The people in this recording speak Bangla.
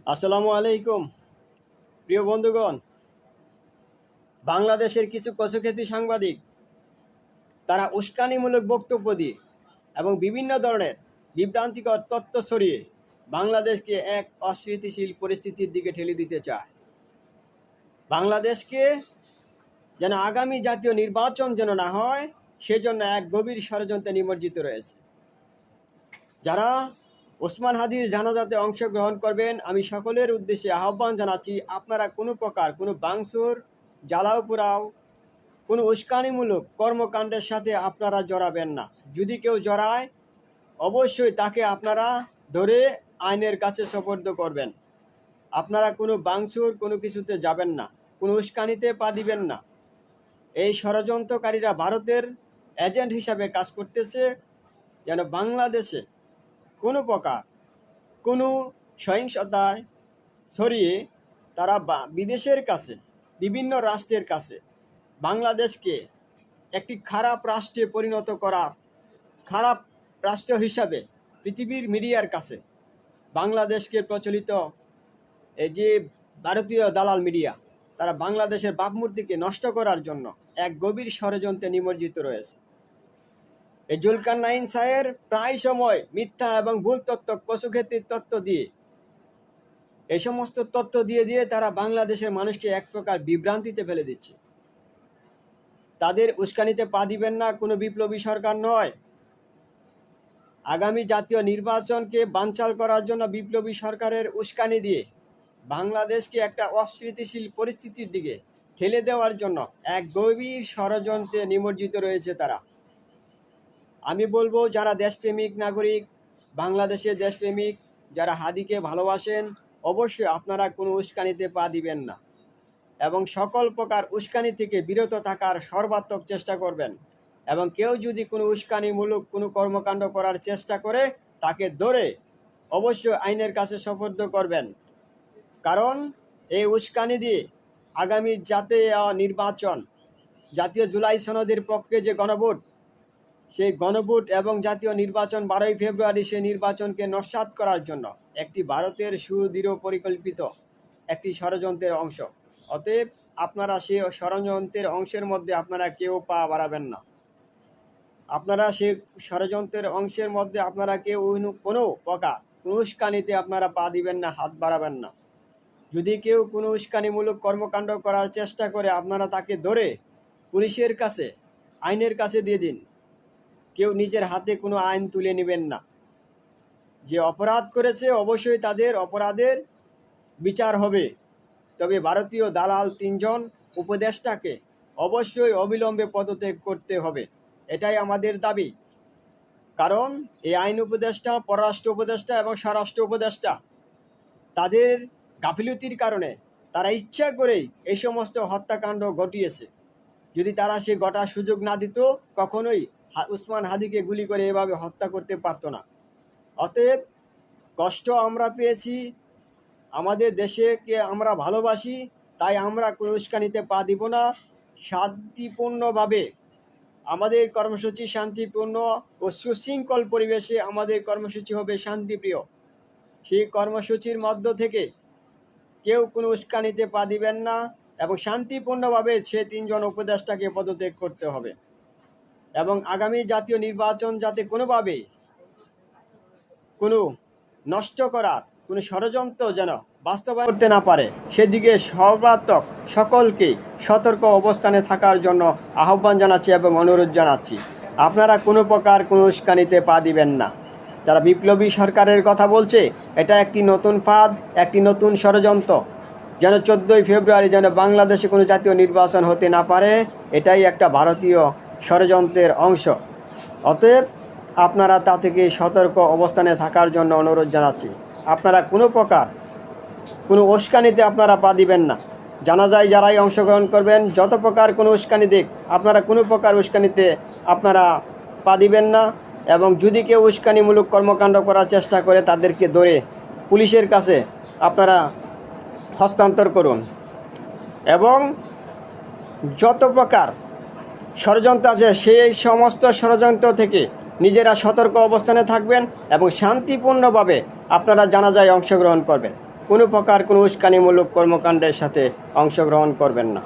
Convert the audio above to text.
আসসালামু আলাইকুম প্রিয় বন্ধুগণ। বাংলাদেশের কিছু কচুক্ষেতি সাংবাদিক তারা উস্কানিমূলক বক্তব্য দিয়ে এবং বিভিন্ন ধরনের বিভ্রান্তিকর তথ্য ছড়িয়ে বাংলাদেশকে এক অস্থিতিশীল পরিস্থিতির দিকে ঠেলে দিতে চায়। বাংলাদেশকে যেন আগামী জাতীয় নির্বাচন যেন না হয় সেজন্য এক গভীর ষড়যন্ত্রে নিমজ্জিত রয়েছে। যারা ওসমান হাদির জানাজাতে অংশগ্রহণ করবেন, আমি সকলের উদ্দেশ্যে আহ্বান জানাচ্ছি, আপনারা কোনো প্রকার কোনো ভাঙচুর, জ্বালাও পোড়াও, কোনো উস্কানিমূলক কর্মকাণ্ডের সাথে আপনারা জড়াবেন না। যদি কেউ জড়ায় অবশ্যই তাকে আপনারা ধরে আইনের কাছে সোপর্দ করবেন। আপনারা কোনো ভাঙচুর কোনো কিছুতে যাবেন না, কোনো উস্কানিতে পা দিবেন না। এই ষড়যন্ত্রকারীরা ভারতের এজেন্ট হিসাবে কাজ করতেছে, যেন বাংলাদেশে কোনো প্রকার কোনো সহিংসতায় ছড়িয়ে তারা বিদেশের কাছে, বিভিন্ন রাষ্ট্রের কাছে বাংলাদেশকে একটি খারাপ রাষ্ট্রে পরিণত করার, খারাপ রাষ্ট্র হিসাবে পৃথিবীর মিডিয়ার কাছে বাংলাদেশকে প্রচলিত এই যে ভারতীয় দালাল মিডিয়া, তারা বাংলাদেশের ভাবমূর্তিকে নষ্ট করার জন্য এক গভীর ষড়যন্ত্রে নিমজ্জিত রয়েছে। এই জুলকারনাইন সাহের প্রায় সময় মিথ্যা এবং ভুল তথ্য, কচুক্ষেতির তথ্য দিয়ে, এই সমস্ত তথ্য দিয়ে তারা বাংলাদেশের মানুষকে এক প্রকার বিভ্রান্তিতে ফেলে দিচ্ছে। তাদের উস্কানিতে পা দিবেন না, কোনো বিপ্লবী সরকার নয়। আগামী জাতীয় নির্বাচনকে বানচাল করার জন্য বিপ্লবী সরকারের উস্কানি দিয়ে বাংলাদেশকে একটা অস্থিতিশীল পরিস্থিতির দিকে ঠেলে দেওয়ার জন্য এক গভীর ষড়যন্ত্রে নিমজ্জিত রয়েছে তারা। আমি বলবো, যারা দেশপ্রেমিক নাগরিক, বাংলাদেশের দেশপ্রেমিক, যারা হাদিকে ভালোবাসেন, অবশ্যই আপনারা কোনো উস্কানিতে পা দিবেন না এবং সকল প্রকার উস্কানি থেকে বিরত থাকার সর্বাত্মক চেষ্টা করবেন। এবং কেউ যদি কোনো উস্কানিমূলক কোনো কর্মকাণ্ড করার চেষ্টা করে তাকে ধরে অবশ্যই আইনের কাছে সোপর্দ করবেন। কারণ এই উস্কানি দিয়ে আগামী জাতীয় নির্বাচন, জাতীয় জুলাই সনদের পক্ষে যে গণভোট, সেই গণভোট এবং জাতীয় নির্বাচন 12ই ফেব্রুয়ারি, সেই নির্বাচনকে নস্যাৎ করার জন্য একটি ভারতের সুদৃঢ় পরিকল্পিত একটি ষড়যন্ত্রের অংশ। অতএব আপনারা সেই ষড়যন্ত্রের অংশের মধ্যে আপনারা কেউ পা বাড়াবেন না। আপনারা সেই ষড়যন্ত্রের অংশের মধ্যে আপনারা কেউ কোনো প্রকার কোনো উস্কানিতে আপনারা পা দিবেন না, হাত বাড়াবেন না। যদি কেউ কোনো উস্কানিমূলক কর্মকাণ্ড করার চেষ্টা করে আপনারা তাকে ধরে পুলিশের কাছে, আইনের কাছে দিয়ে দিন। কেউ নিজের হাতে কোনো আইন তুলে নেবেন না। যে অপরাধ করেছে অবশ্যই তাদের অপরাধের বিচার হবে। তবে ভারতীয় দালাল 3 জন উপদেষ্টাকে অবশ্যই অবিলম্বে পদত্যাগ করতে হবে, এটাই আমাদের দাবি। কারণ এই আইন উপদেষ্টা, পররাষ্ট্র উপদেষ্টা এবং স্বরাষ্ট্র উপদেষ্টা, তাদের গাফিলতির কারণে তারা ইচ্ছা করেই এই সমস্ত হত্যাকাণ্ড ঘটিয়েছে। যদি তারা সে ঘটার সুযোগ না দিত, কখনোই ওসমান হাদিকে গুলি করে এভাবে হত্যা করতে পারতো না। অতএব কষ্ট আমরা পেয়েছি, আমাদের দেশকে আমরা ভালোবাসি, তাই আমরা কোনো উস্কানিতে পা দিব না। শান্তিপূর্ণভাবে আমাদের কর্মসূচি, শান্তিপূর্ণ ও সুশৃঙ্খল পরিবেশে আমাদের কর্মসূচি হবে শান্তিপ্রিয়। সেই কর্মসূচির মধ্য থেকে কেউ কোনো উস্কানিতে পা দিবেন না এবং শান্তিপূর্ণভাবে সে 3 জন উপদেষ্টাকে পদত্যাগ করতে হবে। এবং আগামী জাতীয় নির্বাচন যাতে কোনোভাবেই কোনো নষ্ট করার কোনো ষড়যন্ত্র যেন বাস্তবায়ন করতে না পারে, সেদিকে সর্বাত্মক সকলকে সতর্ক অবস্থানে থাকার জন্য আহ্বান জানাচ্ছি এবং অনুরোধ জানাচ্ছি। আপনারা কোনো প্রকার কোনো উস্কানিতে পা দিবেন না। যারা বিপ্লবী সরকারের কথা বলছে, এটা একটি নতুন ফাঁদ, একটি নতুন ষড়যন্ত্র, যেন 14ই ফেব্রুয়ারি যেন বাংলাদেশে কোনো জাতীয় নির্বাচন হতে না পারে, এটাই একটা ভারতীয় ষড়যন্ত্রের অংশ। অতএব আপনারা তা থেকে সতর্ক অবস্থানে থাকার জন্য অনুরোধ জানাচ্ছি। আপনারা কোনো প্রকার কোনো উস্কানিতে আপনারা পা দিবেন না। জানাজায় যারাই অংশগ্রহণ করবেন, যত প্রকার কোনো উস্কানি দিক, আপনারা কোনো প্রকার উস্কানিতে আপনারা পা দিবেন না। এবং যদি কেউ উস্কানিমূলক কর্মকাণ্ড করার চেষ্টা করে তাদেরকে ধরে পুলিশের কাছে আপনারা হস্তান্তর করুন। এবং যত প্রকার ষড়যন্ত্র আছে সেই সমস্ত ষড়যন্ত্র থেকে নিজেরা সতর্ক অবস্থানে থাকবেন এবং শান্তিপূর্ণভাবে আপনারা জানাজায় অংশগ্রহণ করবেন। কোনো প্রকার কোনো উস্কানিমূলক কর্মকাণ্ডের সাথে অংশগ্রহণ করবেন না।